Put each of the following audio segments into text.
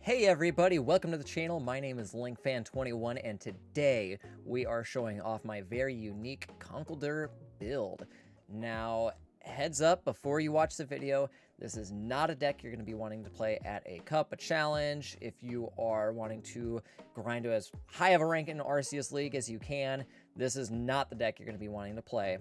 Hey everybody, welcome to the channel. My name is LinkFan21 and today we are showing off my very unique Conkeldurr build. Now, heads up before you watch the video, this is not a deck you're going to be wanting to play at a cup, a challenge. If you are wanting to grind to as high of a rank in Arceus League as you can, this is not the deck you're going to be wanting to play.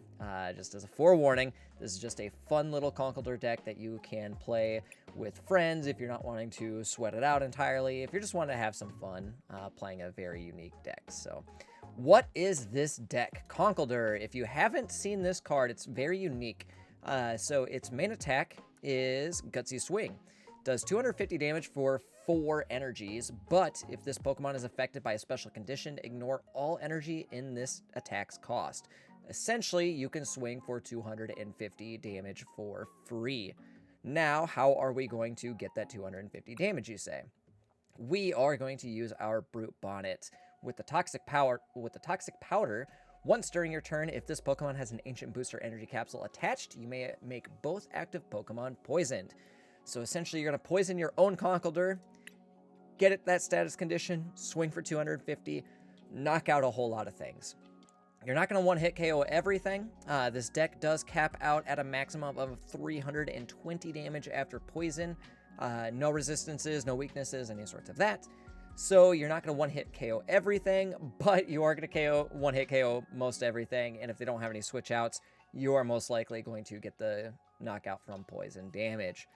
Just as a forewarning, this is just a fun little Conkeldurr deck that you can play with friends if you're not wanting to sweat it out entirely, if you're just wanting to have some fun playing a very unique deck. So what is this deck? Conkeldurr. If you haven't seen this card, it's very unique. So its main attack is Gutsy Swing. Does 250 damage for 4 energies, but if this Pokemon is affected by a special condition, ignore all energy in this attack's cost. Essentially, you can swing for 250 damage for free. Now, how are we going to get that 250 damage, you say? We are going to use our Brute Bonnet. With the Toxic Powder, once during your turn, if this Pokemon has an Ancient Booster Energy Capsule attached, you may make both active Pokemon poisoned. So essentially, you're going to poison your own Conkeldurr, get it that status condition, swing for 250, knock out a whole lot of things. You're not going to one-hit KO everything. This deck does cap out at a maximum of 320 damage after poison. No resistances, no weaknesses, any sorts of that. So you're not going to one-hit KO everything, but you are going to one-hit KO most everything. And if they don't have any switch-outs, you are most likely going to get the knockout from poison damage.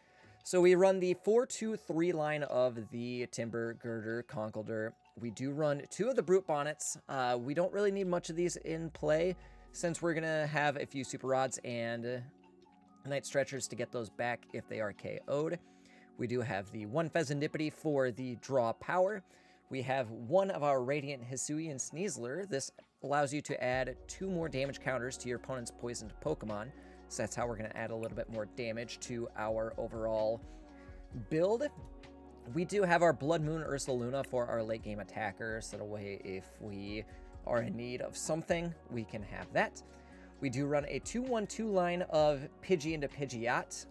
So we run the 4-2-3 line of the Timber Girder Conkeldurr. We do run 2 of the Brute Bonnets. We don't really need much of these in play since we're going to have a few Super Rods and Night Stretchers to get those back if they are KO'd. We do have the 1 Pheasantipity for the draw power. We have 1 of our Radiant Hisuian Sneasler. This allows you to add 2 more damage counters to your opponent's poisoned Pokemon. So that's how we're going to add a little bit more damage to our overall build. We do have our Blood Moon Ursaluna for our late game attacker, so that way if we are in need of something, we can have that. We do run a 2-1-2 line of Pidgey into Pidgeot.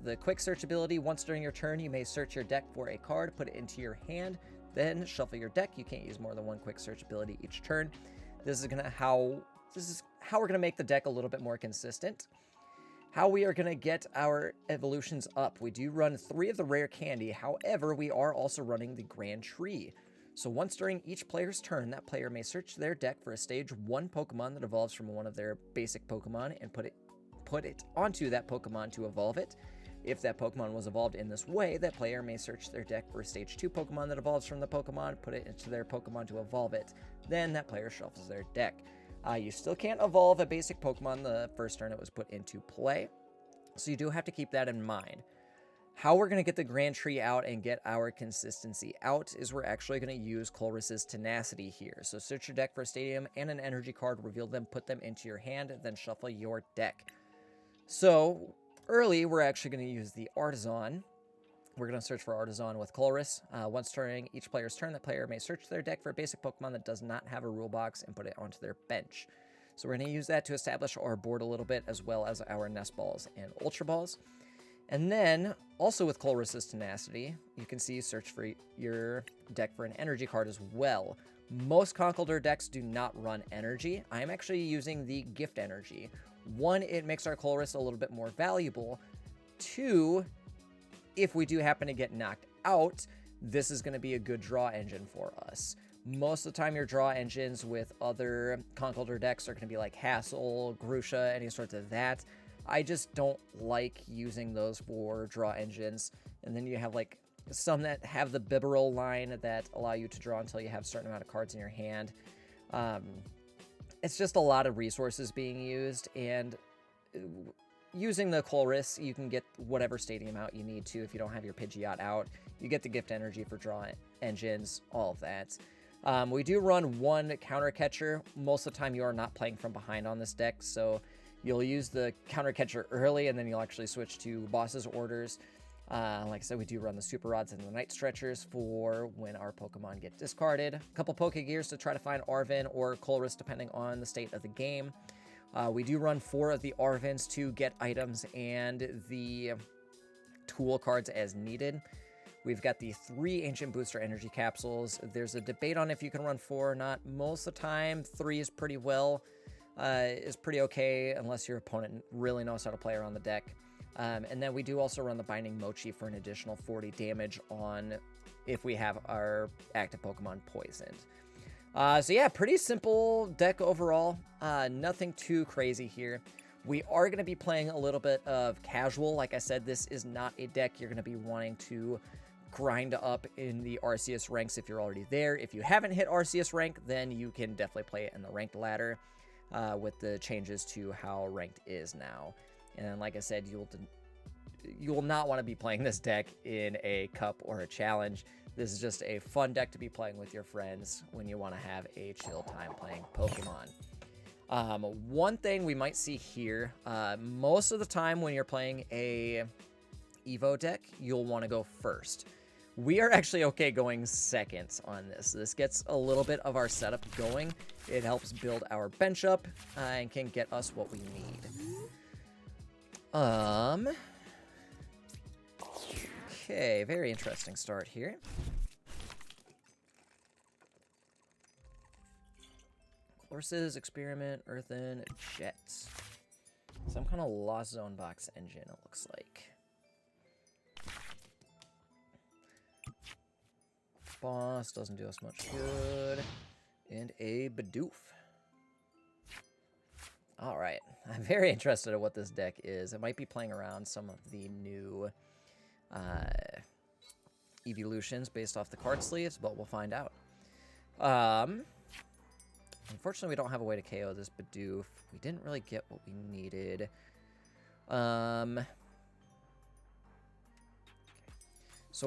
The quick search ability, once during your turn, you may search your deck for a card, put it into your hand, then shuffle your deck. You can't use more than 1 quick search ability each turn. This is how we're gonna make the deck a little bit more consistent. How we are going to get our evolutions up. We do run 3 of the rare candy. However, we are also running the Grand Tree. So once during each player's turn, that player may search their deck for a stage 1 Pokemon that evolves from one of their basic Pokemon and put it onto that Pokemon to evolve it. If that Pokemon was evolved in this way, that player may search their deck for a stage 2 Pokemon that evolves from the Pokemon, put it into their Pokemon to evolve it. Then that player shuffles their deck. You still can't evolve a basic Pokemon the first turn it was put into play, so you do have to keep that in mind. How we're going to get the Grand Tree out and get our consistency out is we're actually going to use Colress's Tenacity here. So search your deck for a stadium and an energy card, reveal them, put them into your hand, and then shuffle your deck. So early, we're actually going to use the Artisan. We're going to search for Artisan with Colress. Once during each player's turn, the player may search their deck for a basic Pokemon that does not have a rule box and put it onto their bench. So we're going to use that to establish our board a little bit, as well as our Nest Balls and Ultra Balls. And then, also with Colress's Tenacity, you can see search for your deck for an energy card as well. Most Conkeldurr decks do not run energy. I'm actually using the Gift Energy. 1, it makes our Colress a little bit more valuable. 2, if we do happen to get knocked out, this is going to be a good draw engine for us. Most of the time, your draw engines with other Conkeldurr decks are going to be like Hassel, Grusha, any sorts of that. I just don't like using those for draw engines. And then you have like some that have the Bibarel line that allow you to draw until you have a certain amount of cards in your hand. It's just a lot of resources being used, and using the Colress, you can get whatever stadium out you need to if you don't have your Pidgeot out. You get the Gift Energy for draw engines, all of that. We do run 1 Counter Catcher. Most of the time, you are not playing from behind on this deck, so you'll use the Counter Catcher early, and then you'll actually switch to Boss's Orders. Like I said, we do run the Super Rods and the Night Stretchers for when our Pokemon get discarded. A couple Pokegears to try to find Arven or Colress, depending on the state of the game. We do run 4 of the Arvens to get items and the tool cards as needed. We've got the 3 Ancient Booster Energy Capsules. There's a debate on if you can run 4 or not. Most of the time, 3 is pretty okay, unless your opponent really knows how to play around the deck. And then we do also run the Binding Mochi for an additional 40 damage on if we have our active Pokemon poisoned. So yeah, pretty simple deck overall. Nothing too crazy here. We are going to be playing a little bit of casual. Like I said, this is not a deck you're going to be wanting to grind up in the Arceus ranks if you're already there. If you haven't hit Arceus rank, then you can definitely play it in the ranked ladder with the changes to how ranked is now. And like I said, you will not want to be playing this deck in a cup or a challenge. This is just a fun deck to be playing with your friends when you want to have a chill time playing Pokemon. One thing we might see here, most of the time when you're playing a Evo deck, you'll want to go first. We are actually okay going second on this. This gets a little bit of our setup going. It helps build our bench up and can get us what we need. Okay, very interesting start here. Horses, Experiment, Earthen, Jets. Some kind of Lost Zone box engine, it looks like. Boss doesn't do us much good. And a Bidoof. Alright, I'm very interested in what this deck is. It might be playing around some of the new evolutions based off the card sleeves, but we'll find out. Unfortunately, we don't have a way to KO this Bidoof. We didn't really get what we needed. So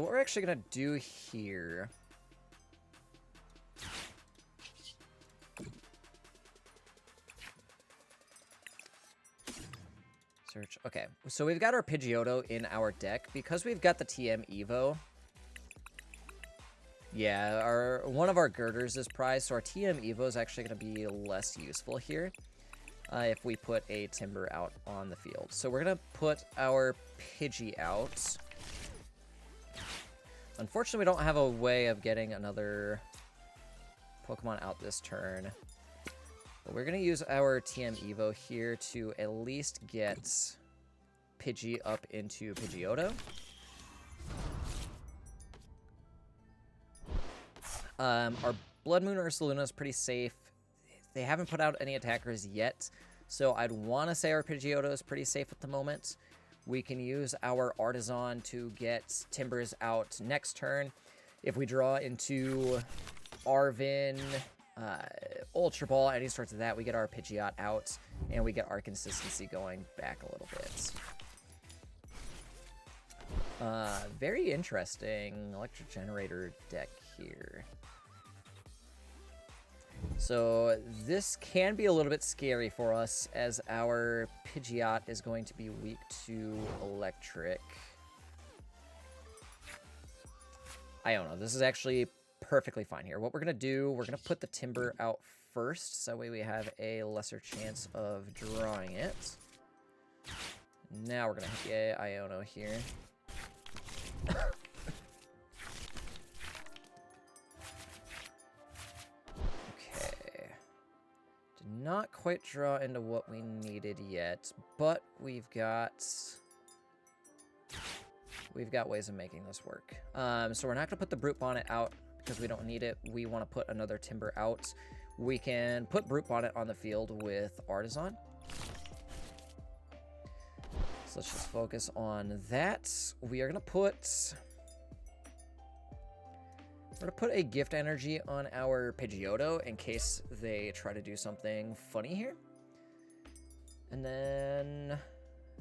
what we're actually going to do here... Search. Okay, so we've got our Pidgeotto in our deck. Because we've got the TM Evo... Yeah, one of our girders is prized, so our TM Evo is actually going to be less useful here if we put a Timber out on the field. So we're going to put our Pidgey out. Unfortunately, we don't have a way of getting another Pokemon out this turn. But we're going to use our TM Evo here to at least get Pidgey up into Pidgeotto. Our Blood Moon Ursaluna is pretty safe. They haven't put out any attackers yet, so I'd want to say our Pidgeotto is pretty safe at the moment. We can use our Artisan to get Timbers out next turn. If we draw into Arvin, Ultra Ball, any sorts of that, we get our Pidgeot out, and we get our consistency going back a little bit. Very interesting electric generator deck here. So this can be a little bit scary for us, as our Pidgeot is going to be weak to electric. I don't know. This is actually perfectly fine here. What we're going to do, we're going to put the Timber out first, so that way we have a lesser chance of drawing it. Now we're going to hit the Iono here. Not quite draw into what we needed yet, but we've got ways of making this work. So we're not gonna put the Brute Bonnet out because we don't need it. We want to put another Timber out. We can put Brute Bonnet on the field with Artisan. So let's just focus on that. We are gonna put a Gift Energy on our Pidgeotto in case they try to do something funny here. And then,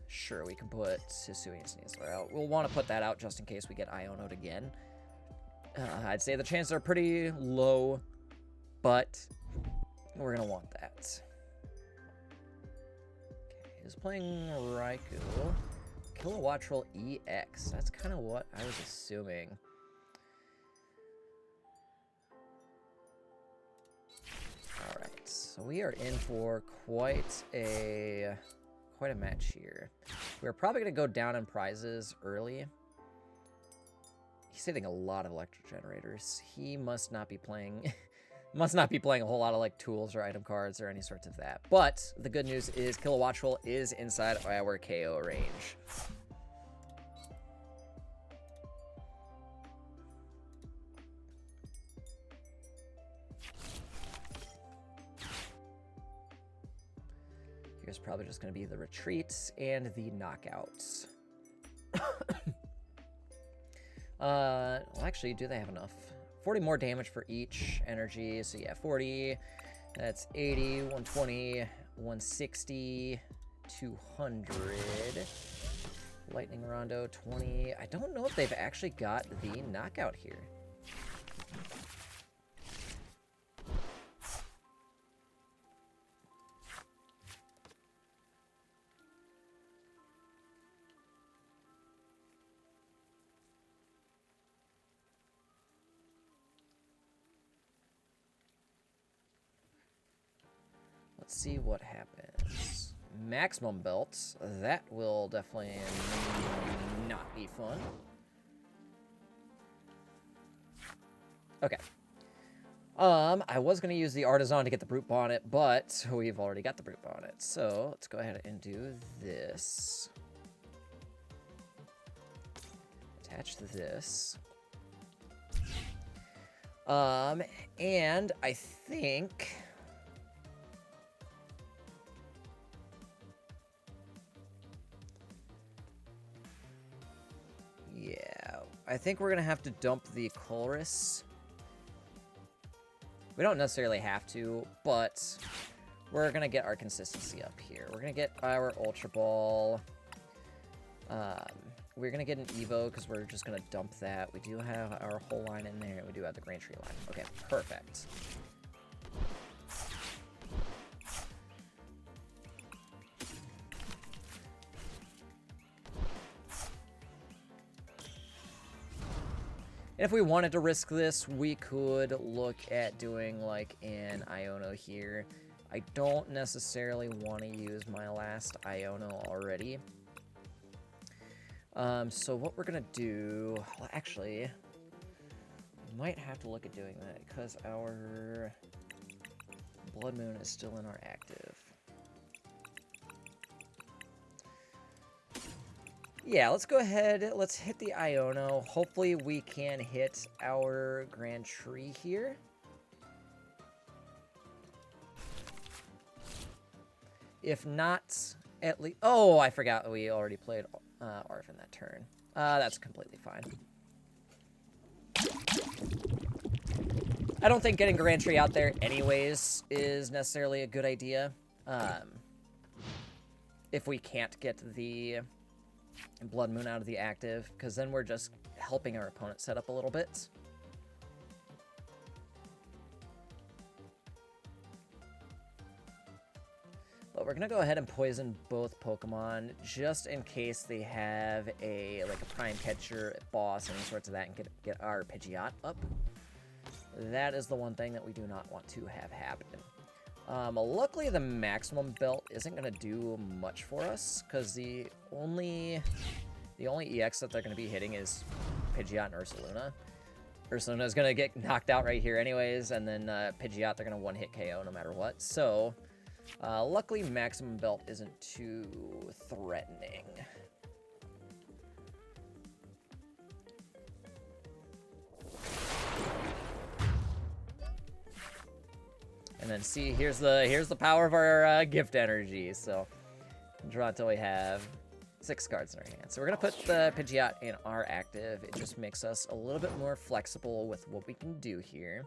sure, we can put Hisuian Sneasler out. We'll want to put that out just in case we get Iono'd again. I'd say the chances are pretty low, but we're going to want that. Okay, he's playing Raikou. Kilowattrel EX. That's kind of what I was assuming. Alright, so we are in for quite a match here. We're probably going to go down in prizes early He's hitting a lot of electric generators. He must not be playing... must not be playing a whole lot of, like, tools or item cards or any sorts of that. But the good news is Kilowatt Troll is inside our KO range. Here's probably just going to be the retreats and the knockouts. Well, actually, do they have enough? 40 more damage for each energy. So yeah, 40. That's 80, 120, 160, 200. Lightning Rondo, 20. I don't know if they've actually got the knockout here. Let's see what happens. Maximum belts. That will definitely not be fun. Okay. I was going to use the Artisan to get the Brute Bonnet, but we've already got the Brute Bonnet. So let's go ahead and do this. Attach this. And I think... yeah, I think we're going to have to dump the Colress. We don't necessarily have to, but we're going to get our consistency up here. We're going to get our Ultra Ball. We're going to get an Evo because we're just going to dump that. We do have our whole line in there, and we do have the Grain Tree line. Okay, perfect. And if we wanted to risk this, we could look at doing like an Iono here. I don't necessarily want to use my last Iono already. So what we're going to do... well, actually, we might have to look at doing that because our Blood Moon is still in our active. Yeah, let's go ahead. Let's hit the Iono. Hopefully we can hit our Grand Tree here. If not, at least... oh, I forgot we already played Arf in that turn. That's completely fine. I don't think getting Grand Tree out there anyways is necessarily a good idea. If we can't get the Blood Moon out of the active, because then we're just helping our opponent set up a little bit. But we're gonna go ahead and poison both Pokemon just in case they have a prime catcher, boss, any sorts of that, and get our Pidgeot up. That is the one thing that we do not want to have happen. Luckily, the maximum belt isn't going to do much for us, because the only EX that they're going to be hitting is Pidgeot and Ursaluna. Ursaluna is going to get knocked out right here anyways, and then Pidgeot, they're going to one-hit KO no matter what. So, luckily, maximum belt isn't too threatening. And then see, here's the power of our gift energy. So draw until we have 6 cards in our hand. So we're gonna put the Pidgeot in our active. It just makes us a little bit more flexible with what we can do here.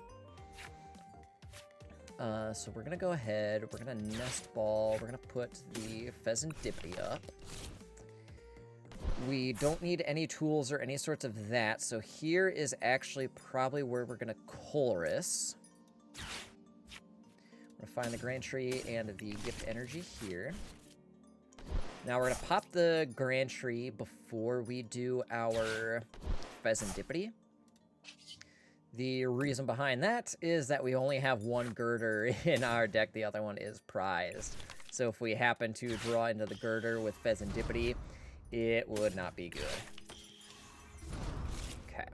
So we're gonna go ahead. We're gonna Nest Ball. We're gonna put the Pheasantipity up. We don't need any tools or any sorts of that. So here is actually probably where we're gonna Colress. We're going to find the Grand Tree and the Gift Energy here. Now we're going to pop the Grand Tree before we do our Pheasantipity. The reason behind that is that we only have one Girder in our deck. The other one is prized. So if we happen to draw into the Girder with Pheasantipity, it would not be good. Okay.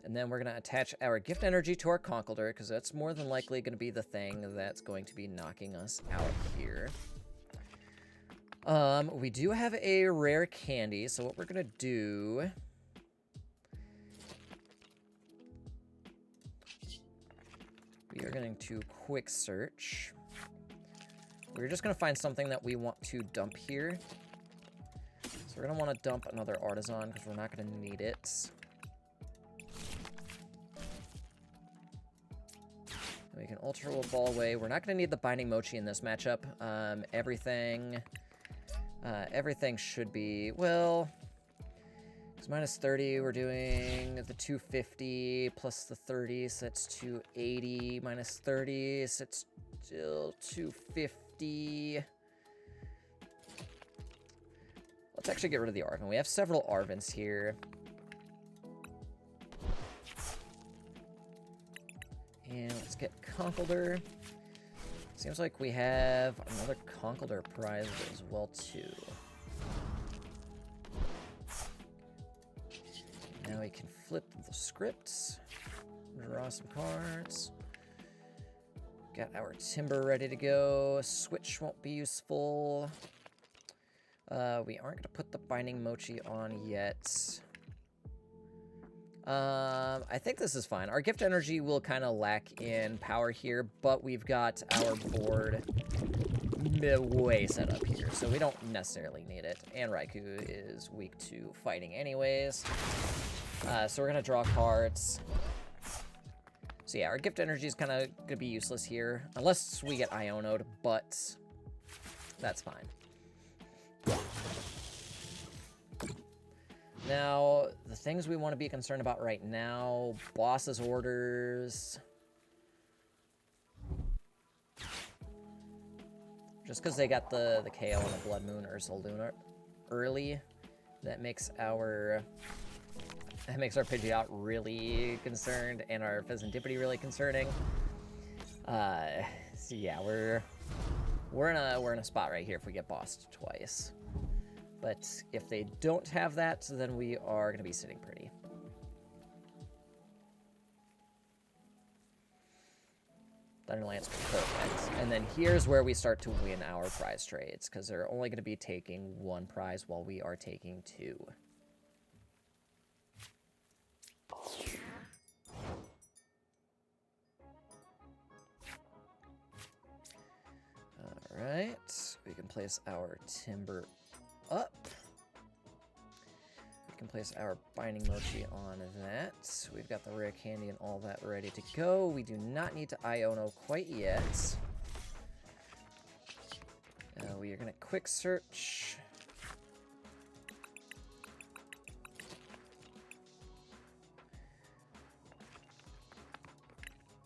And then we're going to attach our gift energy to our Conkeldurr, because that's more than likely going to be the thing that's going to be knocking us out here. We do have a rare candy, so what we're going to do... we are going to quick search. We're just going to find something that we want to dump here. So we're going to want to dump another Artisan, because we're not going to need it. We can Ultra Ball away. We're not going to need the Binding Mochi in this matchup. Everything should be, well, it's minus 30. We're doing the 250 plus the 30, so that's 280 minus 30, so it's still 250. Let's actually get rid of the Arven. We have several Arvens here. And let's get Conkeldurr. Seems like we have another Conkeldurr prize as well, too. Now we can flip the scripts, draw some cards. Got our Timber ready to go. Switch won't be useful. We aren't going to put the Binding Mochi on yet. I think this is fine. Our gift energy will kind of lack in power here, but we've got our board way set up here, so we don't necessarily need it. And Raikou is weak to fighting anyways. So we're going to draw cards. So yeah, our gift energy is kind of going to be useless here, unless we get Iono'd, but that's fine. Now, the things we want to be concerned about right now, boss's orders. Just because they got the KO on the Blood Moon Ursa Luna early, that makes our Pidgeot really concerned, and our Pheasantipity really concerning. So yeah, we're in a spot right here if we get bossed twice. But if they don't have that, then we are going to be sitting pretty. Thunderlance, perfect. And then here's where we start to win our prize trades, because they're only going to be taking one prize while we are taking two. Alright, we can place our Timber up. We can place our Binding Mochi on that. We've got the rare candy and all that ready to go. We do not need to Iono quite yet. We are going to quick search.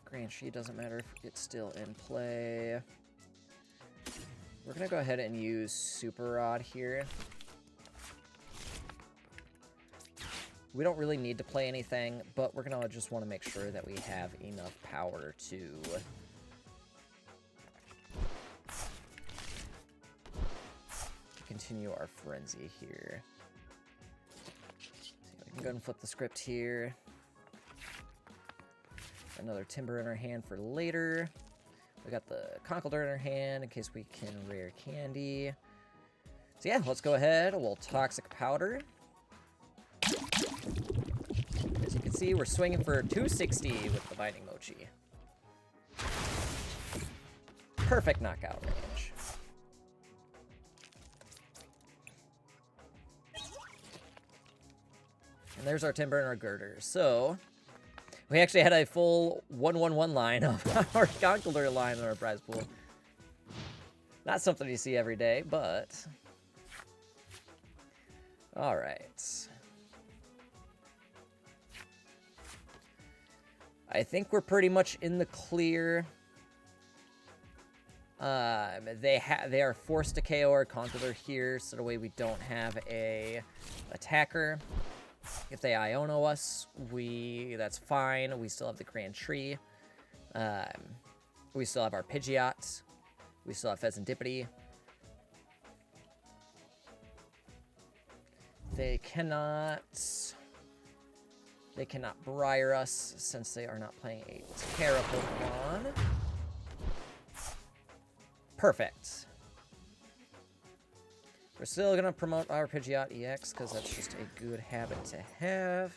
Grand Sheet doesn't matter if it's still in play. We're going to go ahead and use Super Rod here. We don't really need to play anything, but we're going to just want to make sure that we have enough power to continue our frenzy here. So we can go ahead and flip the script here. Another Timber in our hand for later. We got the Conkeldurr in our hand in case we can rare candy. So yeah, let's go ahead. We'll Toxic Powder. As you can see, we're swinging for 260 with the Binding Mochi. Perfect knockout range. And there's our Timber and our Girder. So we actually had a full 1-1-1 line of our Conkeldurr line in our prize pool. Not something you see every day, but... Alright. I think we're pretty much in the clear. They are forced to KO our Conkeldurr here, so the way we don't have a attacker. If they Iono us, that's fine. We still have the Grand Tree. We still have our Pidgeot. We still have Pheasantipity. They cannot They cannot Briar us since they are not playing a Terra Pokemon. Perfect. We're still going to promote our Pidgeot EX because that's just a good habit to have.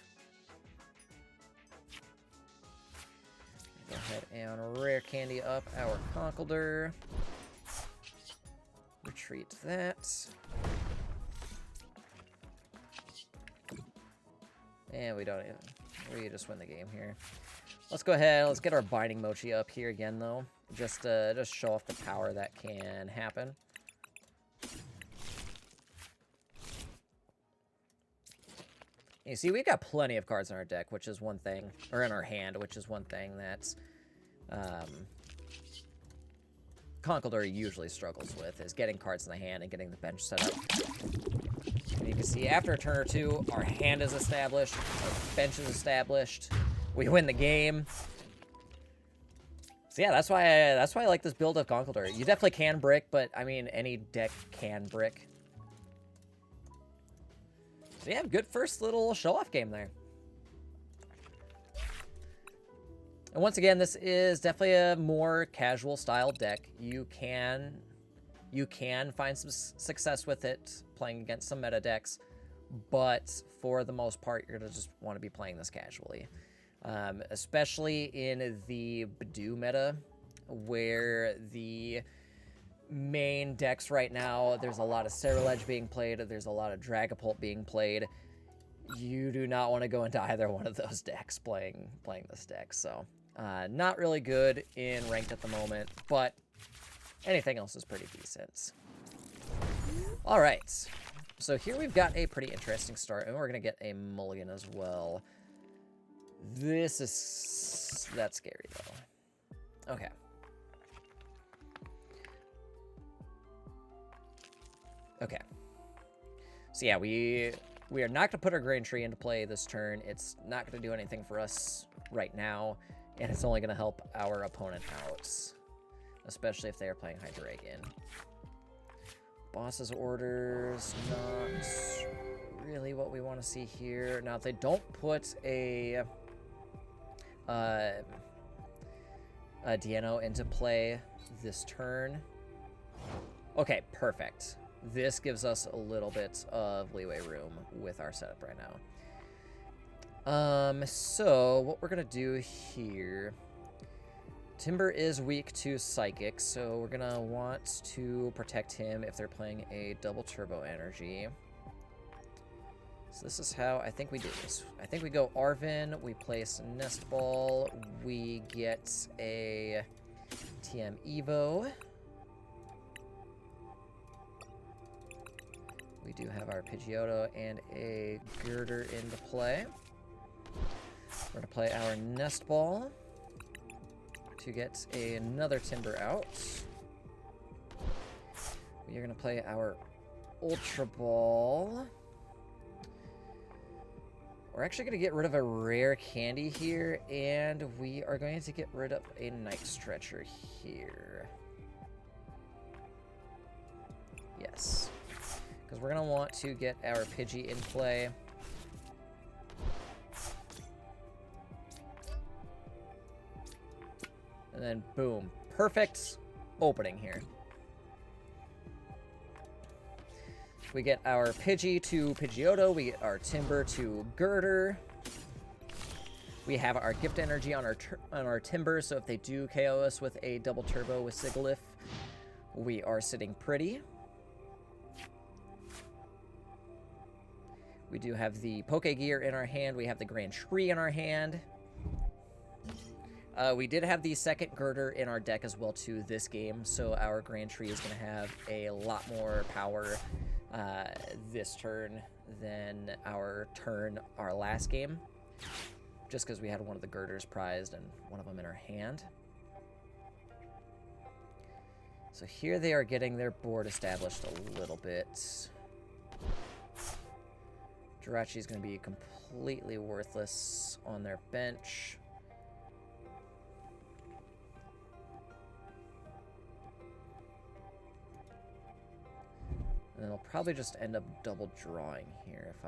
Go ahead and Rare Candy up our Conkeldurr. Retreat that. And we don't even... We just win the game here. Let's go ahead. Let's get our Binding Mochi up here again, though. Just show off the power that can happen. You see, we've got plenty of cards in our deck, which is one thing, or in our hand, which is one thing that Conkeldurr usually struggles with, is getting cards in the hand and getting the bench set up. And you can see, after a turn or two, our hand is established, our bench is established, we win the game. So yeah, that's why I like this build of Conkeldurr. You definitely can brick, but I mean, any deck can brick. So yeah, good first little show-off game there. And once again, this is definitely a more casual style deck. You can find some success with it playing against some meta decks, but for the most part, you're gonna just want to be playing this casually. Especially in the Badoo meta, where the main decks right now, there's a lot of Cerulege being played, there's a lot of Dragapult being played. You do not want to go into either one of those decks playing this deck. So not really good in ranked at the moment, but anything else is pretty decent. All right, so here we've got a pretty interesting start, and we're gonna get a mulligan as well. That's scary though. Okay. Okay. So yeah, we are not going to put our Grain Tree into play this turn. It's not going to do anything for us right now, and it's only going to help our opponent out, especially if they are playing Hydreigon. Boss's Orders, not really what we want to see here. Now, if they don't put a Deino into play this turn, okay, perfect. This gives us a little bit of leeway room with our setup right now. So what we're gonna do here, Timber is weak to Psychic, so we're gonna want to protect him if they're playing a double Turbo Energy. So this is how I think we do this. I think we go Arven, we place Nest Ball, we get a TM Evo. We do have our Pidgeotto and a Girder into play. We're going to play our Nest Ball to get another Timber out. We are going to play our Ultra Ball. We're actually going to get rid of a Rare Candy here, and we are going to get rid of a Night Stretcher here. Yes. Because we're going to want to get our Pidgey in play. And then, boom. Perfect opening here. We get our Pidgey to Pidgeotto. We get our Timber to Girder. We have our Gift Energy on our Timber, so if they do KO us with a double Turbo with Sigilyph, we are sitting pretty. We do have the Pokegear in our hand. We have the Grand Tree in our hand. We did have the second Girder in our deck as well, too, this game. So our Grand Tree is going to have a lot more power this turn than our last game. Just because we had one of the Girders prized and one of them in our hand. So here they are getting their board established a little bit. Jirachi is going to be completely worthless on their bench. And then I'll probably just end up double drawing here if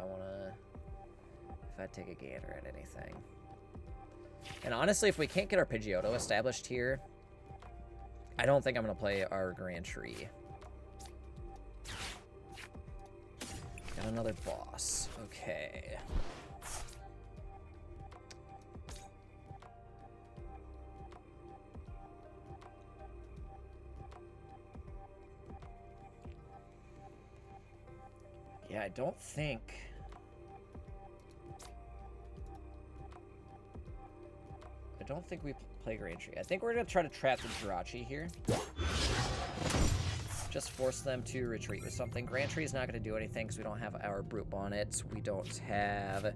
if I take a gander at anything. And honestly, if we can't get our Pidgeotto established here, I don't think I'm going to play our Grand Tree. Got another boss. Okay. Yeah, I don't think... we play Grand Tree. I think we're going to try to trap the Jirachi here. Just force them to retreat with something. Grand Tree is not going to do anything because we don't have our Brute Bonnet. We don't have...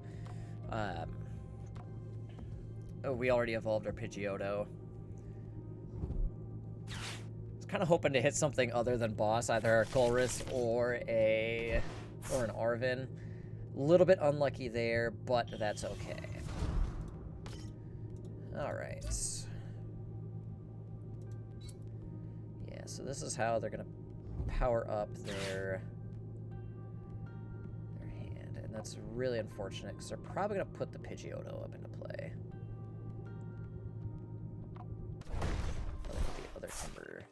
oh, we already evolved our Pidgeotto. I was kind of hoping to hit something other than boss, either a Colress or an Arven. A little bit unlucky there, but that's okay. Alright. Yeah, so this is how they're going to power up their hand. And that's really unfortunate because they're probably going to put the Pidgeotto up into play. The other timber.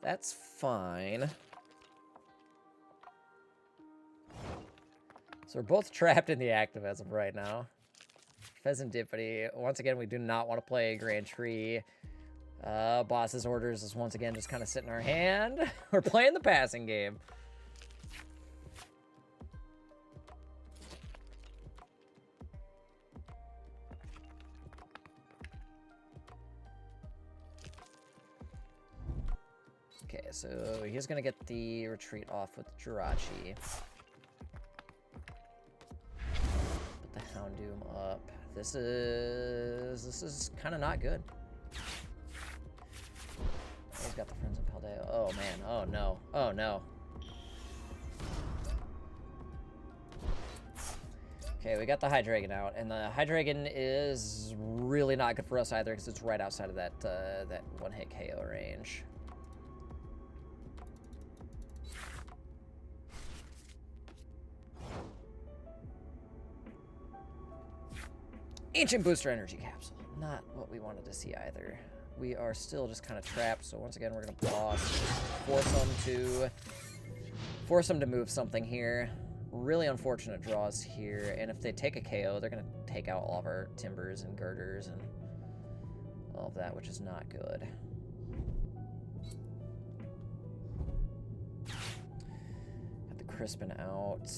That's fine. So we're both trapped in the active as of right now. Pheasant Dippity. Once again, we do not want to play Grand Tree. Boss's orders is once again just kind of sit in our hand. We're playing the passing game. Okay, so he's going to get the retreat off with Jirachi. Houndoom up. This is kind of not good. He's got the Friends of Paldea. Oh man. Oh no. Oh no. Okay, we got the Hydreigon out, and the Hydreigon is really not good for us either because it's right outside of that that one-hit KO range. Ancient Booster Energy Capsule. Not what we wanted to see either. We are still just kind of trapped, so once again, we're going to pause. Force them to move something here. Really unfortunate draws here, and if they take a KO, they're going to take out all of our Timbers and Girders and all of that, which is not good. Got the Crispin out.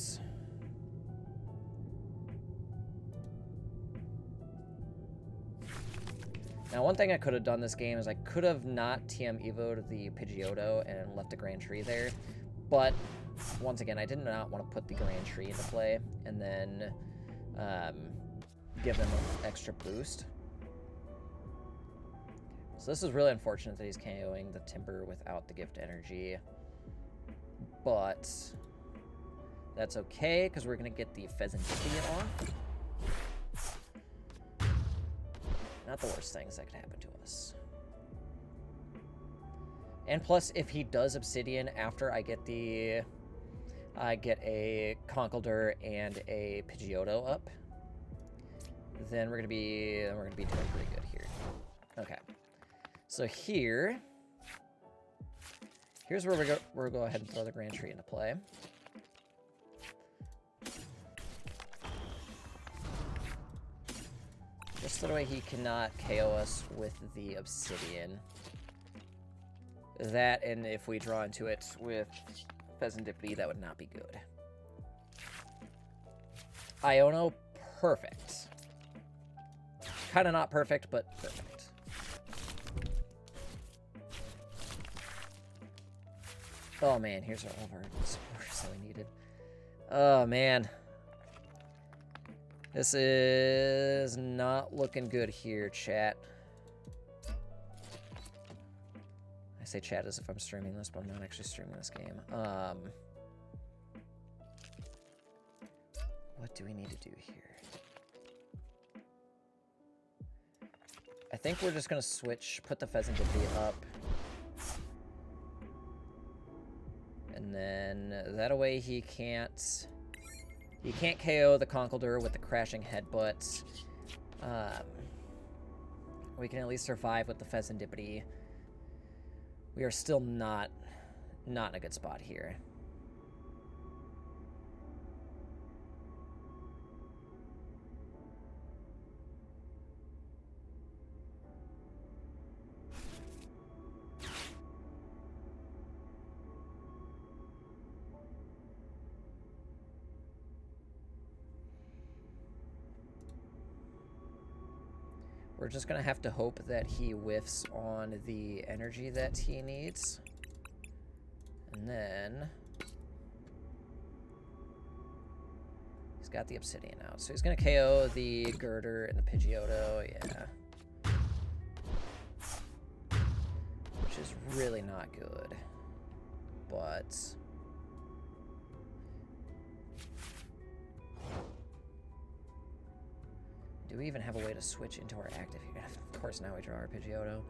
Now, one thing I could have done this game is I could have not TM Evo'd the Pidgeotto and left the Grand Tree there. But, once again, I did not want to put the Grand Tree into play and then give them an extra boost. So this is really unfortunate that he's KOing the Timber without the Gift Energy. But that's okay, because we're going to get the Pheasant Dippity off. Not the worst things that could happen to us. And plus, if he does Obsidian after I get a Conkeldurr and a Pidgeotto up, then we're gonna be doing pretty good here. Okay. So here's where we'll go ahead and throw the Grand Tree into play. Just so that way he cannot KO us with the Obsidian. That, and if we draw into it with Pheasant Dippity, that would not be good. Iono, perfect. Kind of not perfect, but perfect. Oh man, here's all of our supporters that we needed. Oh man. This is not looking good here, chat. I say chat as if I'm streaming this, but I'm not actually streaming this game. What do we need to do here? I think we're just going to switch, put the Pheasant Dippity up. And then that way he can't KO the Conkeldurr with the crashing headbutt. We can at least survive with the Pheasantipity. We are still not in a good spot here. We're just going to have to hope that he whiffs on the energy that he needs. And then he's got the Obsidian out. So he's going to KO the Girder and the Pidgeotto. Yeah. Which is really not good. But do we even have a way to switch into our active here? Of course, now we draw our Pidgeotto.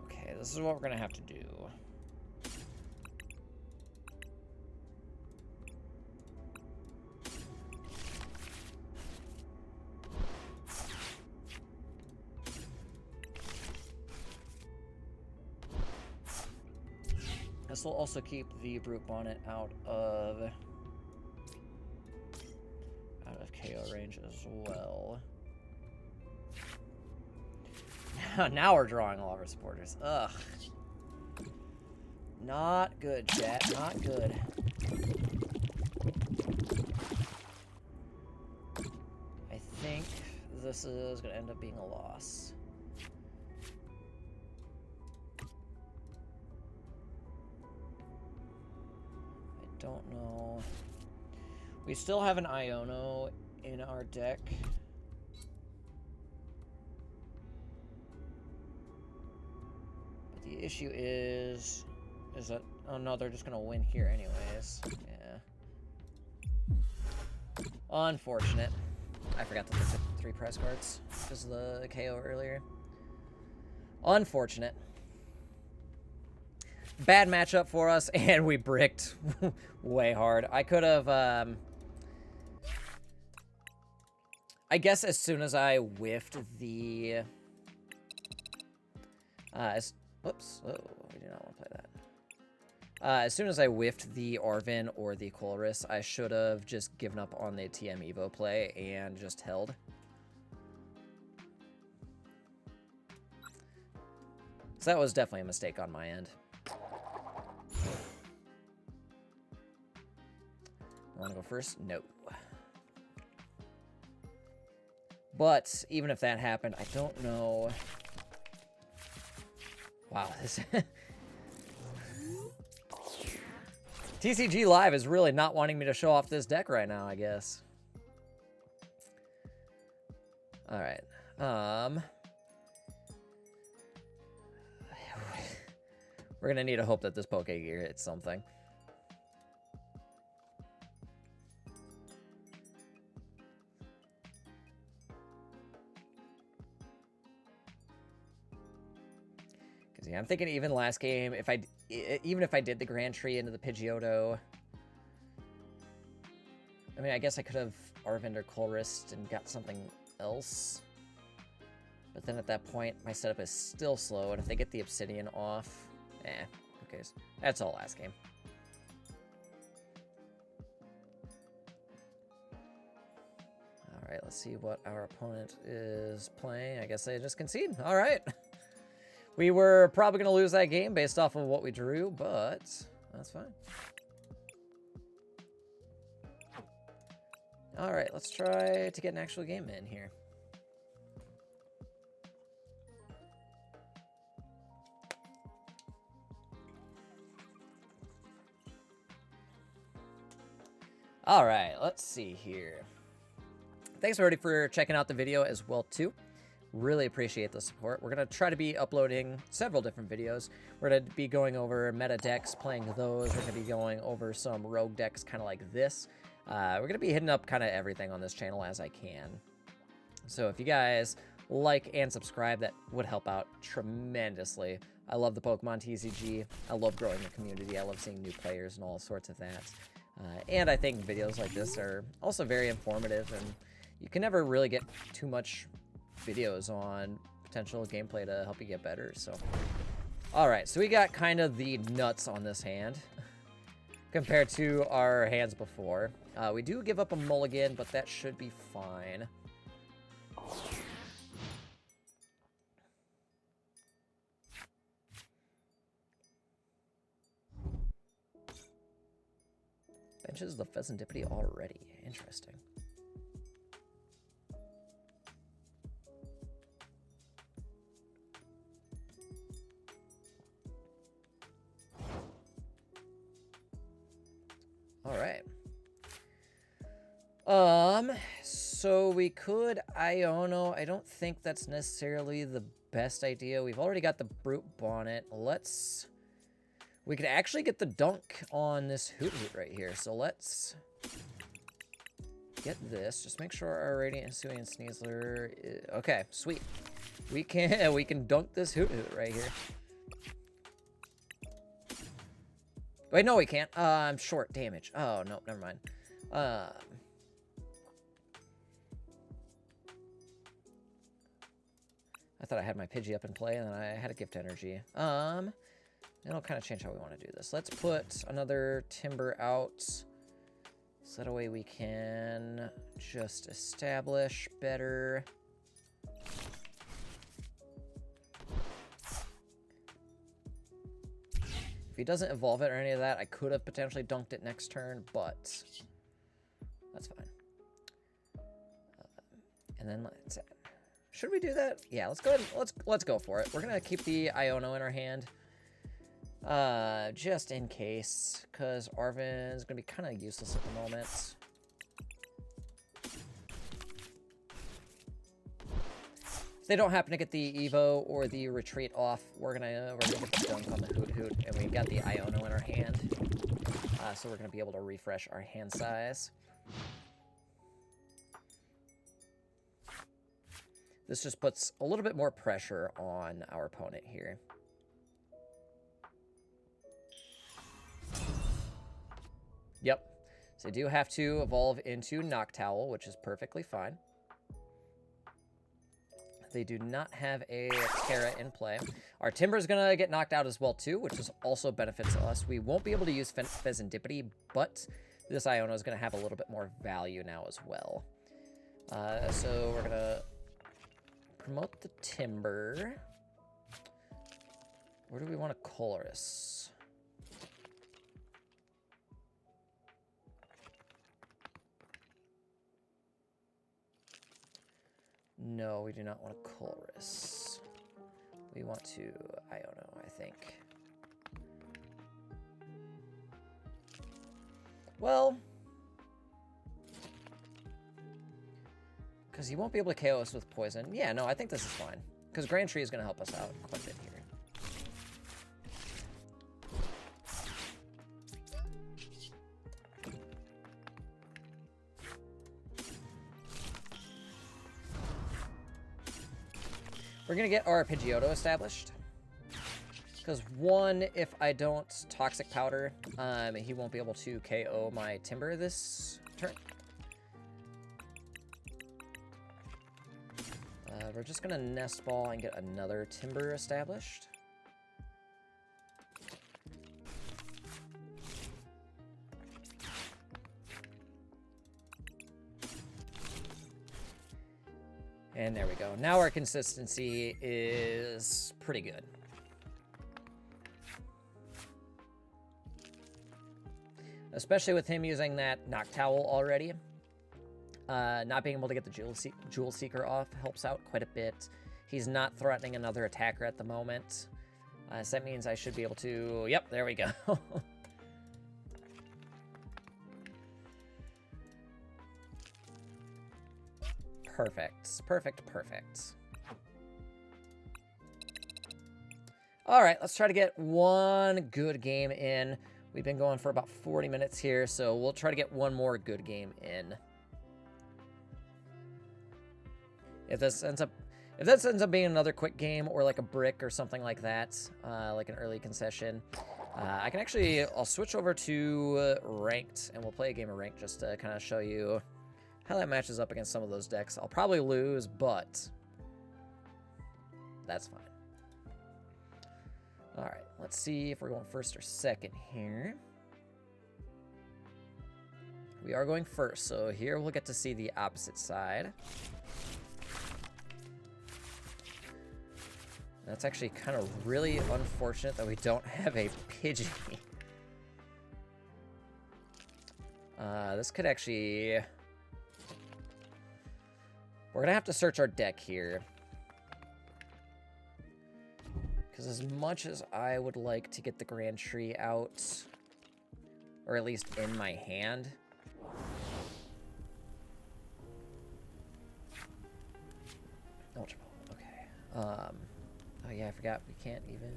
Okay, this is what we're gonna have to do. This will also keep the Brute Bonnet out of KO range as well. Now we're drawing all of our supporters. Ugh. Not good, chat. Not good. I think this is going to end up being a loss. Don't know. We still have an Iono in our deck. But the issue is that, oh no, they're just gonna win here anyways. Yeah. Unfortunate. I forgot that they took 3 prize cards because of the KO earlier. Unfortunate. Bad matchup for us, and we bricked way hard. I could have, I guess as soon as I whiffed the, whoops, oh, we do not want to play that. As soon as I whiffed the Arven or the Colress, I should have just given up on the TM Evo play and just held. So that was definitely a mistake on my end. Want to go first? No. But even if that happened, I don't know. Wow, this TCG Live is really not wanting me to show off this deck right now, I guess. All right. We're gonna need to hope that this Pokegear hits something. Yeah, I'm thinking even last game, even if I did the Grand Tree into the Pidgeotto, I mean, I guess I could have Arven or Colress and got something else. But then at that point, my setup is still slow, and if they get the Obsidian off, who cares? That's all last game. All right, let's see what our opponent is playing. I guess they just concede. All right. We were probably going to lose that game based off of what we drew, but that's fine. All right, let's try to get an actual game in here. All right, let's see here. Thanks everybody for checking out the video as well too. Really appreciate the support. We're going to try to be uploading several different videos. We're going to be going over meta decks, playing those. We're going to be going over some rogue decks kind of like this. We're going to be hitting up kind of everything on this channel as I can. So if you guys like and subscribe, that would help out tremendously. I love the Pokemon TCG. I love growing the community. I love seeing new players and all sorts of that. And I think videos like this are also very informative, and you can never really get too much videos on potential gameplay to help you get better. So, all right, so we got kind of the nuts on this hand compared to our hands before. We do give up a mulligan, but that should be fine. Benches the Pheasantipity already. Interesting. All right. So we could Iono. I don't think that's necessarily the best idea. We've already got the Brute Bonnet. We could actually get the dunk on this Hoot right here. So let's get this. Just make sure our Radiant Hisuian Sneasler is... Okay, sweet. We can dunk this Hoot right here. Wait, no, we can't. I'm short damage. Oh, no, never mind. I thought I had my Pidgey up in play, and then I had a Gift Energy. It'll kind of change how we want to do this. Let's put another Timber out, so that way we can just establish better. If he doesn't evolve it or any of that, I could have potentially dunked it next turn, but that's fine. And then should we do that? Yeah, let's go ahead. Let's go for it. We're gonna keep the Iono in our hand, just in case, because Arven's gonna be kind of useless at the moment. If they don't happen to get the Evo or the retreat off, we're gonna get the dunk on the Hoot, and we got the Iono in our hand, so we're gonna be able to refresh our hand size. This just puts a little bit more pressure on our opponent here. Yep. So they do have to evolve into Noctowl, which is perfectly fine. They do not have a Terra in play. Our Timber is going to get knocked out as well, too, which is also benefits us. We won't be able to use Pheasantipity, but this Iono is going to have a little bit more value now as well. So we're going to promote the Timber. Where do we want to Colress? No, we do not want to Colress. We want to Iono, I think. Well, because he won't be able to KO us with poison. Yeah, no, I think this is fine. Because Grand Tree is going to help us out quite a bit here. We're going to get our Pidgeotto established. Because one, if I don't Toxic Powder, he won't be able to KO my Timber this turn. We're just going to Nest Ball and get another Timber established. And there we go. Now our consistency is pretty good. Especially with him using that Noctowl already. Not being able to get the Jewel Seeker off helps out quite a bit. He's not threatening another attacker at the moment. So that means I should be able to... Yep, there we go. Perfect. Perfect, perfect. All right, let's try to get one good game in. We've been going for about 40 minutes here, so we'll try to get one more good game in. If this ends up being another quick game or like a brick or something like that, like an early concession, I'll switch over to ranked, and we'll play a game of ranked just to kind of show you how that matches up against some of those decks. I'll probably lose, but that's fine. All right, let's see if we're going first or second here. We are going first, so here we'll get to see the opposite side. That's actually kind of really unfortunate that we don't have a Pidgey. This could actually... We're going to have to search our deck here. Because as much as I would like to get the Grand Tree out, or at least in my hand... Ultra Ball, okay. Oh yeah, I forgot we can't even...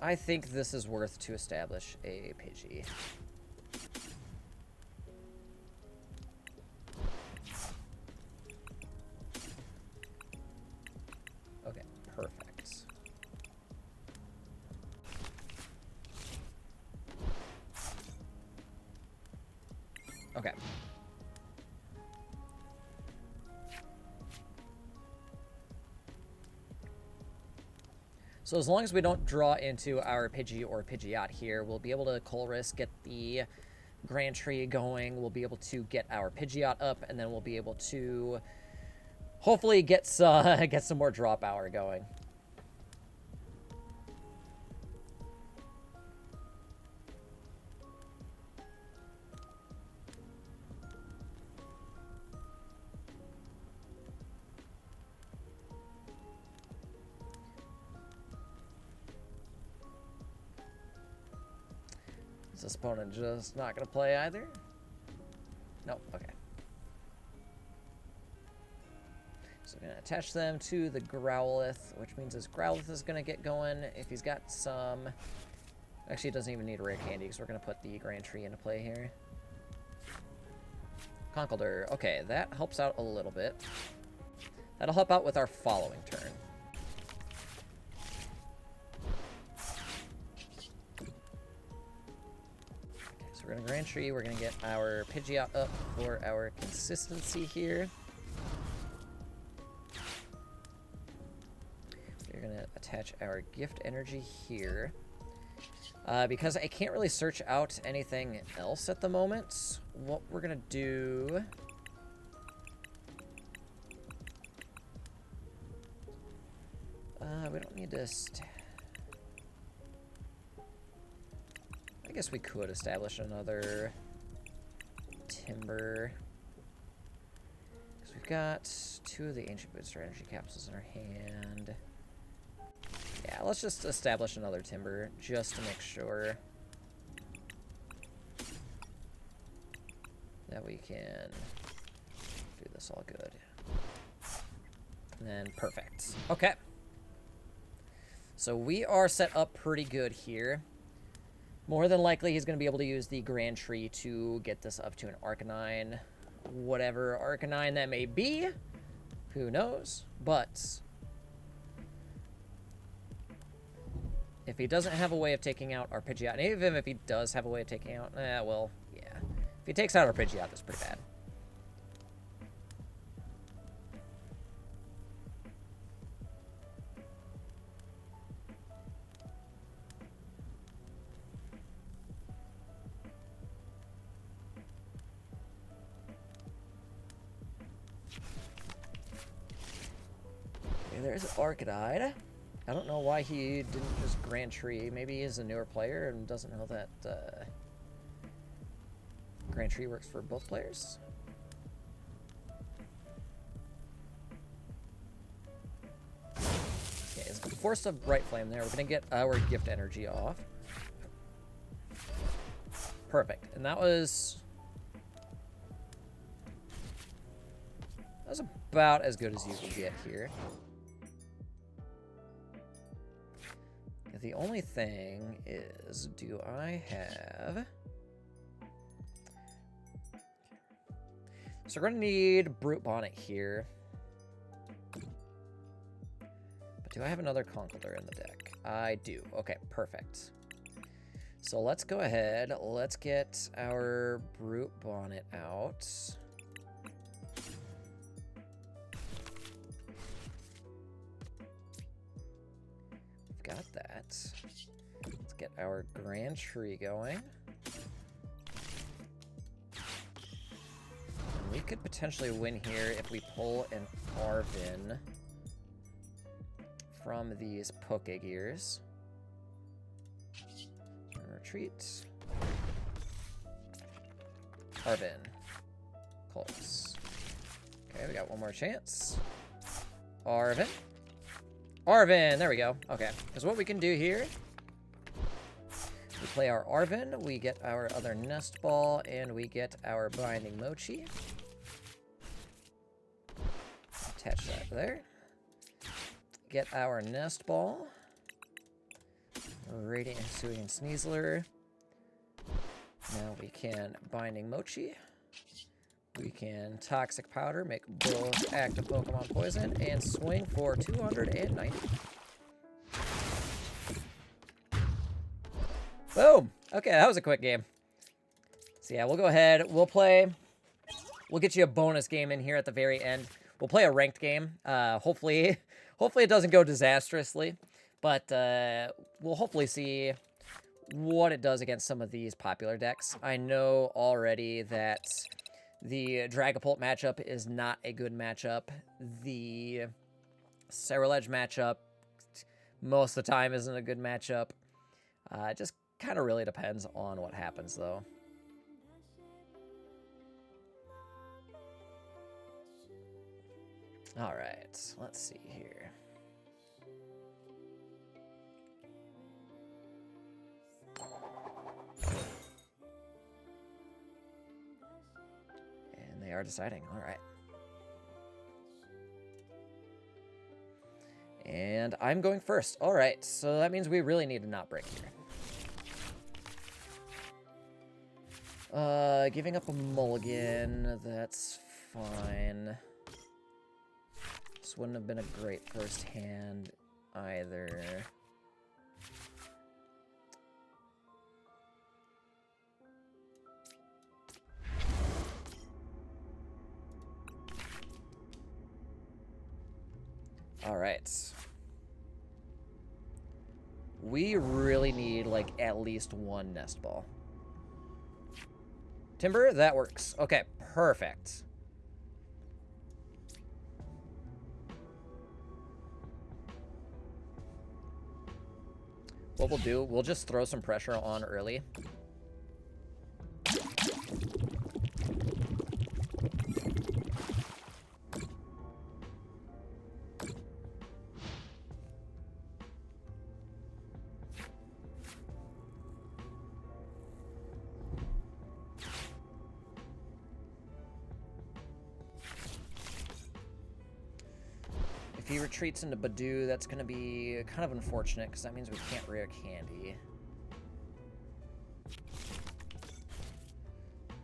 I think this is worth to establish a Pidgey. Okay, perfect. Okay. So as long as we don't draw into our Pidgey or Pidgeot here, we'll be able to Colress, get the Grand Tree going, we'll be able to get our Pidgeot up, and then we'll be able to hopefully get some more draw power going. Is this opponent just not going to play either? Nope, okay. So we're going to attach them to the Growlithe, which means his Growlithe is going to get going. If he's got some... Actually, it doesn't even need a rare candy, because we're going to put the Grand Tree into play here. Conkeldurr. Okay, that helps out a little bit. That'll help out with our following turn. We're going to Grand Tree. We're going to get our Pidgeot up for our consistency here. We're going to attach our Gift Energy here. Because I can't really search out anything else at the moment, what we're going to do... we don't need to... I guess we could establish another Timber. Because we've got 2 of the Ancient Booster Energy Capsules in our hand. Yeah, let's just establish another Timber, just to make sure that we can do this all good. And then, perfect. Okay. So we are set up pretty good here. More than likely, he's going to be able to use the Grand Tree to get this up to an Arcanine. Whatever Arcanine that may be. Who knows? But if he doesn't have a way of taking out our Pidgeot, and even if he does have a way of taking out... well, yeah. If he takes out our Pidgeot, that's pretty bad. There's Arcanine. I don't know why he didn't just Grand Tree. Maybe he's a newer player and doesn't know that Grand Tree works for both players. Okay, so force of Bright Flame there. We're going to get our Gift Energy off. Perfect. And that was about as good as you could get here. The only thing is, do I have... So we're going to need Brute Bonnet here. But do I have another Conkeldurr in the deck? I do. Okay, perfect. So let's go ahead. Let's get our Brute Bonnet out. We've got that. Let's get our Grand Tree going. We could potentially win here if we pull an Arven from these Pokegears. Retreat. Arven. Close. Okay, we got one more chance. Arven. Arven! There we go. Okay, because what we can do here, we play our Arven, we get our other Nest Ball, and we get our Binding Mochi. Attach that there. Get our Nest Ball. Radiant Hisuian Sneasler. Now we can Binding Mochi. We can Toxic Powder, make both active Pokemon poison, and swing for 290. Boom! Okay, that was a quick game. So yeah, we'll go ahead. We'll get you a bonus game in here at the very end. We'll play a ranked game. Hopefully it doesn't go disastrously. But we'll hopefully see what it does against some of these popular decks. I know already that the Dragapult matchup is not a good matchup. The Cerulege matchup most of the time isn't a good matchup. It just kind of really depends on what happens, though. All right, let's see here. And they are deciding. All right. And I'm going first. All right, so that means we really need to not break here. Giving up a mulligan, that's fine. This wouldn't have been a great first hand either. All right. We really need, like, at least one Nest Ball. Timber, that works. Okay, perfect. What we'll do, we'll just throw some pressure on early. If he retreats into Badoo, that's going to be kind of unfortunate, because that means we can't rare candy.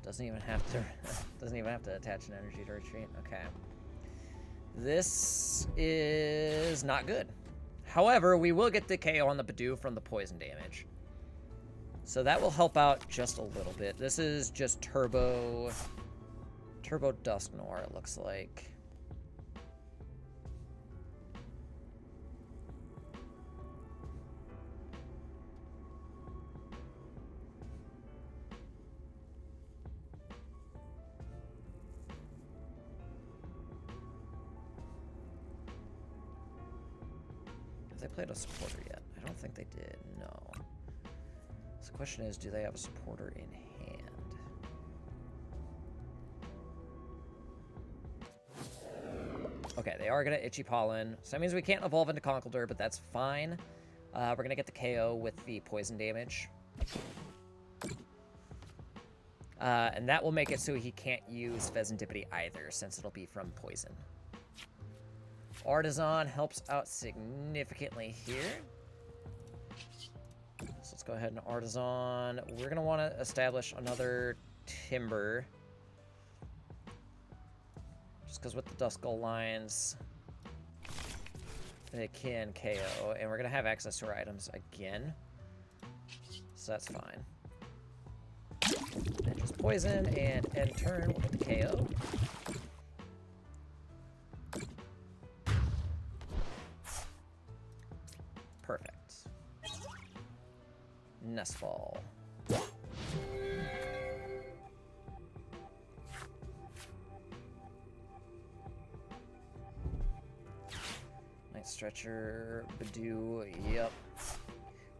Doesn't even have to attach an energy to retreat. Okay. This is not good. However, we will get the KO on the Badoo from the poison damage. So that will help out just a little bit. This is just Turbo Dusknoir, it looks like. They played a supporter yet? I don't think they did, no. So the question is, do they have a supporter in hand? Okay, they are going to Itchy Pollen. So that means we can't evolve into Conkeldurr, but that's fine. We're going to get the KO with the poison damage. And that will make it so he can't use Pheasantipity either, since it'll be from poison. Artisan helps out significantly here. So let's go ahead and Artisan. We're going to want to establish another Timber. Just because with the Duskull lines, they can KO. And we're going to have access to our items again. So that's fine. And just poison and end turn with the KO. Perfect. Nestfall. Night Stretcher, Badoo, yep.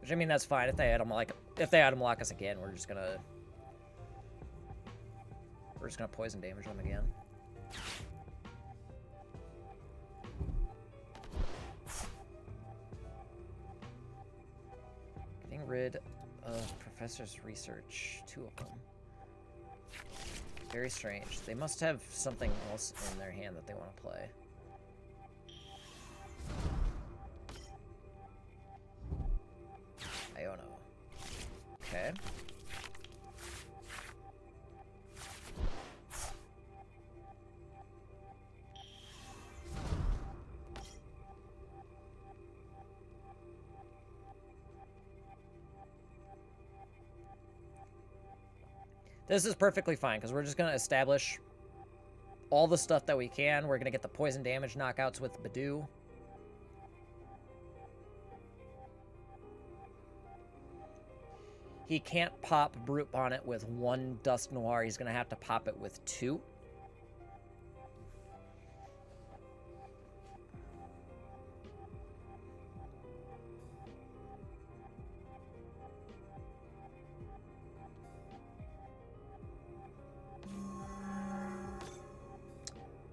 Which, I mean, that's fine. If they item lock us again, we're just gonna poison damage them again. Getting rid of Professor's Research, 2 of them. Very strange. They must have something else in their hand that they want to play. I don't know. Okay. This is perfectly fine, because we're just going to establish all the stuff that we can. We're going to get the poison damage knockouts with Badoo. He can't pop Brute Bonnet with 1 Dusk Noir. He's going to have to pop it with 2.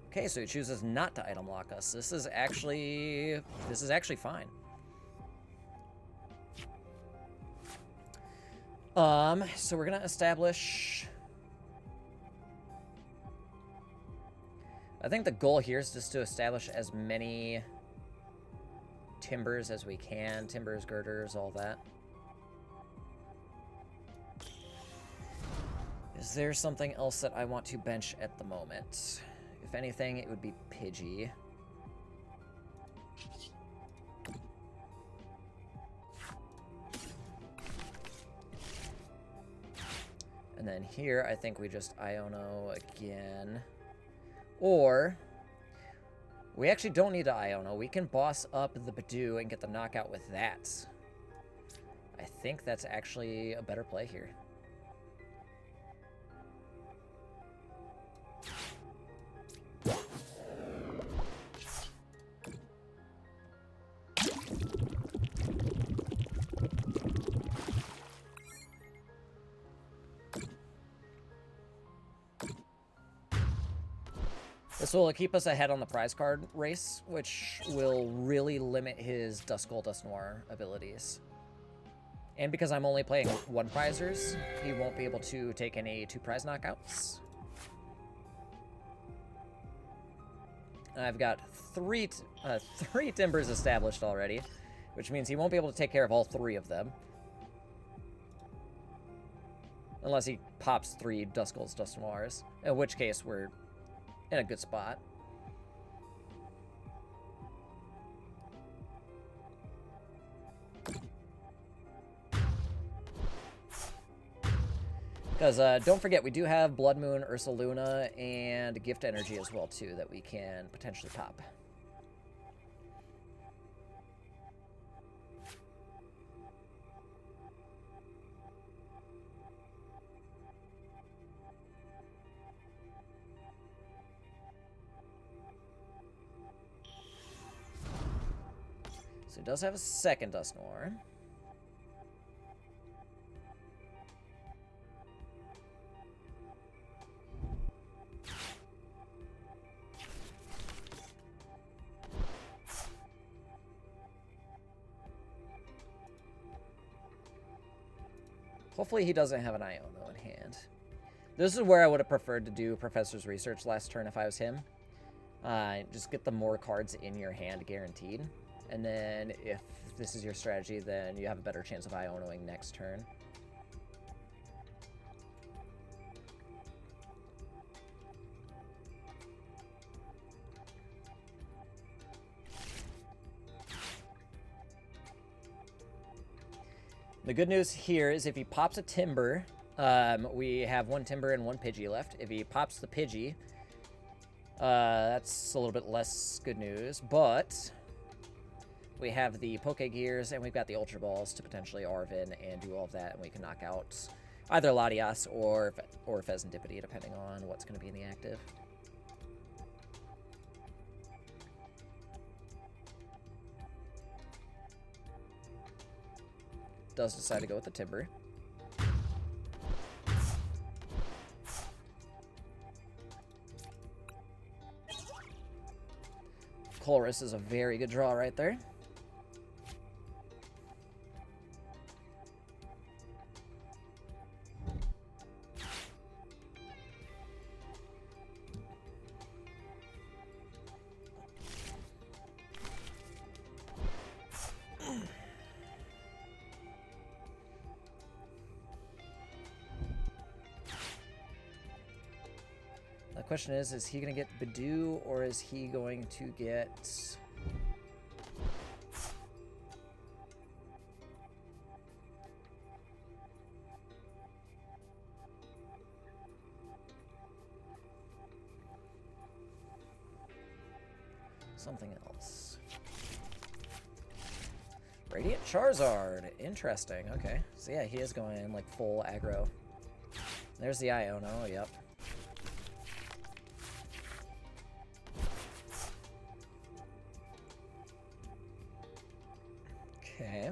Okay, so he chooses not to item lock us. This is actually fine. So we're gonna establish. I think the goal here is just to establish as many timbers as we can. Timbers, girders, all that. Is there something else that I want to bench at the moment? If anything, it would be Pidgey. And then here, I think we just Iono again. Or, we actually don't need to Iono. We can boss up the Badoo and get the knockout with that. I think that's actually a better play here. This will keep us ahead on the prize card race, which will really limit his Duskull, Dust Noir abilities. And because I'm only playing 1 prizers, he won't be able to take any 2 prize knockouts. I've got three timbers established already, which means he won't be able to take care of all 3 of them. Unless he pops 3 Duskulls, Dust Noirs, in which case we're in a good spot. Because don't forget, we do have Blood Moon, Ursaluna, and Gift Energy as well, too, that we can potentially pop. So he does have a second Dust Noir. Hopefully he doesn't have an Iono in hand. This is where I would have preferred to do Professor's Research last turn if I was him. Just get the more cards in your hand guaranteed. And then if this is your strategy, then you have a better chance of Ionoing next turn. The good news here is if he pops a Timber, we have 1 Timber and 1 Pidgey left. If he pops the Pidgey, that's a little bit less good news, but we have the Poke Gears and we've got the Ultra Balls to potentially Arven and do all of that, and we can knock out either Latias or Pheasantipity, depending on what's going to be in the active. Does decide to go with the Timber. Colress is a very good draw right there. The question is he going to get Bidoo, or is he going to get... something else? Radiant Charizard. Interesting. Okay. So yeah, he is going like full aggro. There's the Iono. Yep. Okay.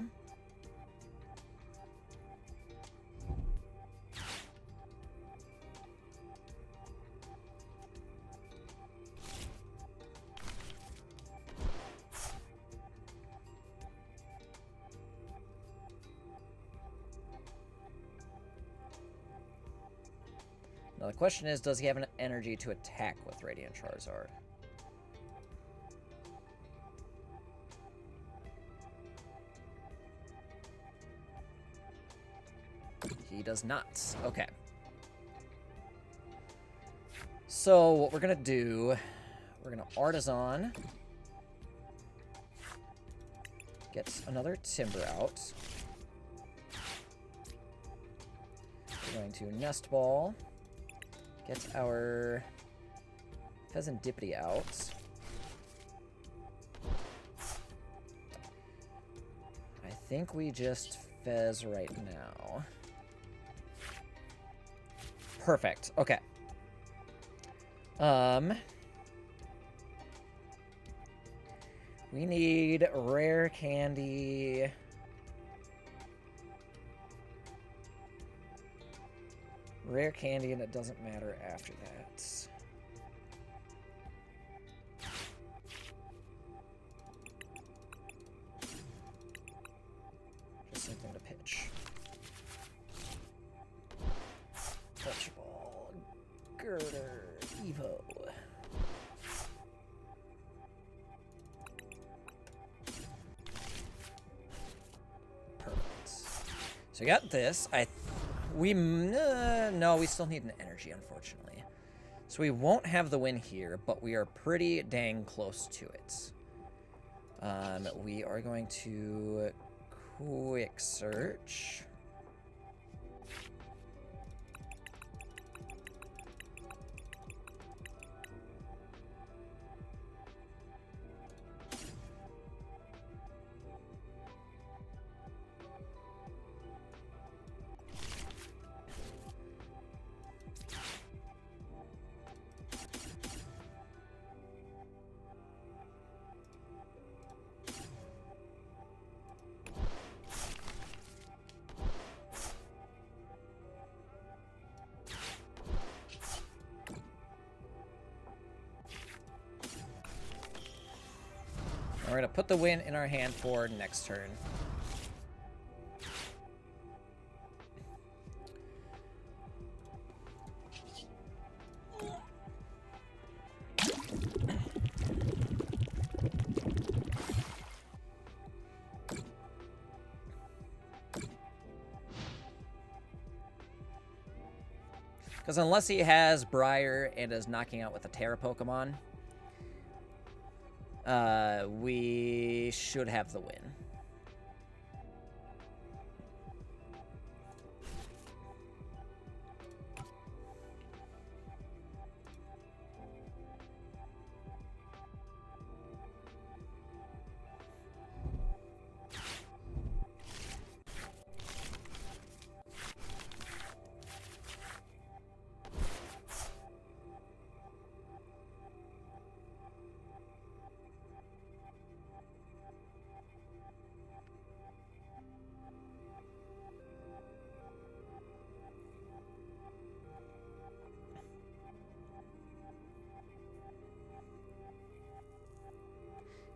Now the question is, does he have an energy to attack with Radiant Charizard? He does not. Okay. So what we're going to do, we're going to Artisan. Get another Timber out. We're going to Nest Ball. Get our Pheasantipity out. I think we just Fez right now. Perfect. Okay. We need Rare Candy. Rare Candy, and it doesn't matter after that. Just something to pitch. Ultra Ball, Girder, Evo. Perfect. So we got this. No, we still need an energy, unfortunately. So we won't have the win here, but we are pretty dang close to it. We are going to quick search. We're going to put the win in our hand for next turn. Because unless he has Briar and is knocking out with a Terra Pokemon, we should have the win.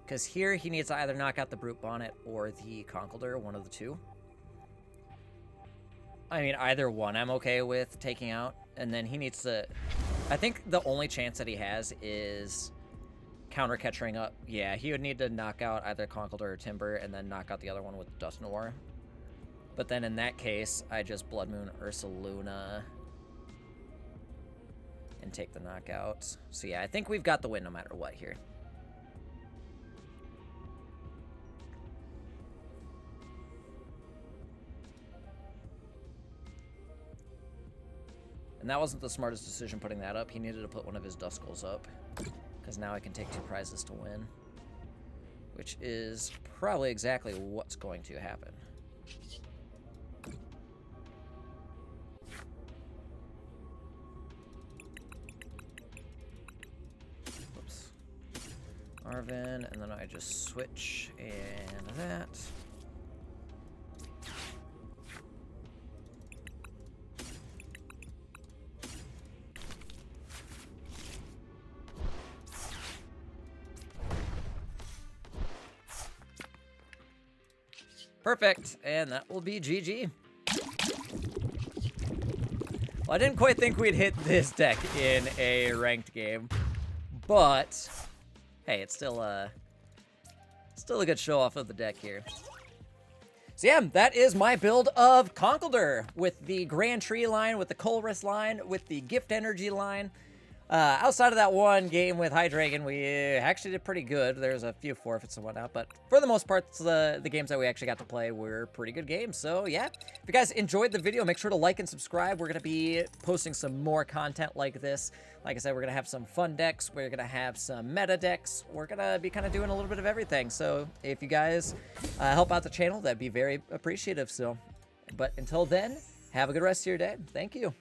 Because here he needs to either knock out the Brute Bonnet or the Conkeldurr, one of the two. I mean, either one I'm okay with taking out. And then he needs to... I think the only chance that he has is counter-catching up. Yeah, he would need to knock out either Conkeldurr or Timber and then knock out the other one with Dusknoir. But then in that case, I just Blood Moon Ursaluna and take the knockout. So yeah, I think we've got the win no matter what here. And that wasn't the smartest decision putting that up. He needed to put one of his Duskulls up. Because now I can take 2 prizes to win. Which is probably exactly what's going to happen. Oops. Arven, and then I just switch and that. Perfect, and that will be GG. Well, I didn't quite think we'd hit this deck in a ranked game, but hey, it's still a good show off of the deck here. So yeah, that is my build of Conkeldurr with the Grand Tree line, with the Colress line, with the Gift Energy line. Outside of that one game with Hydreigon, we actually did pretty good. There's a few forfeits and whatnot, but for the most part, the games that we actually got to play were pretty good games. So yeah, if you guys enjoyed the video, make sure to like and subscribe. We're going to be posting some more content like this. Like I said, we're going to have some fun decks. We're going to have some meta decks. We're going to be kind of doing a little bit of everything. So if you guys help out the channel, that'd be very appreciative. So, but until then, have a good rest of your day. Thank you.